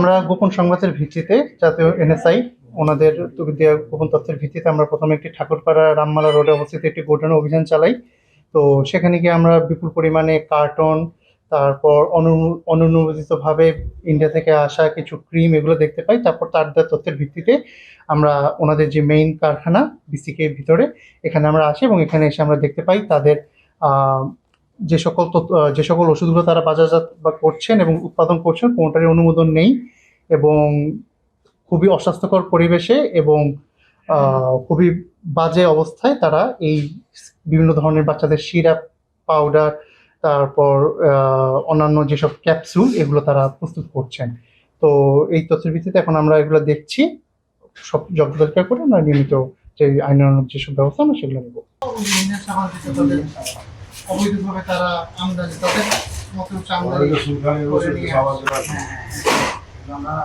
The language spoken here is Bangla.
আমরা গোপন সংবাদের ভিত্তিতে জাতীয় এনএসআই ওনাদের দেওয়া গোপন তথ্যের ভিত্তিতে আমরা প্রথমে একটি ঠাকুরপাড়া রামমালা রোডে অবস্থিত একটি গোডাউনে অভিযান চালাই। তো সেখানে গিয়ে আমরা বিপুল পরিমাণে কার্টন, তারপর অনুমোদিতভাবে ইন্ডিয়া থেকে আসা কিছু ক্রিম এগুলো দেখতে পাই। তারপর তার দেওয়া তথ্যের ভিত্তিতে আমরা ওনাদের যে মেইন কারখানা বিসিকে ভিতরে এখানে আমরা আসি এবং এখানে এসে আমরা দেখতে পাই তাদের যে সকল ওষুধগুলো তারা বাজারজাত বা করছেন এবং উৎপাদন করছেন কোনোটারই অনুমোদন নেই এবং খুবই অস্বাস্থ্যকর পরিবেশে এবং খুবই বাজে অবস্থায় তারা এই বিভিন্ন ধরনের বাচ্চাদের সিরাপ, পাউডার, তারপর অন্যান্য যেসব ক্যাপসুল এগুলো তারা প্রস্তুত করছেন। তো এই তথ্যের ভিত্তিতে এখন আমরা এগুলো দেখছি, সব জব্দদারিকা করে আমরা নিয়মিত যে আইনানুগ যেসব ব্যবস্থা আমরা সেগুলো নেব। অবৈধভাবে তারা আমদানি তাদের মতো আমদানি করে নিয়ে আমরা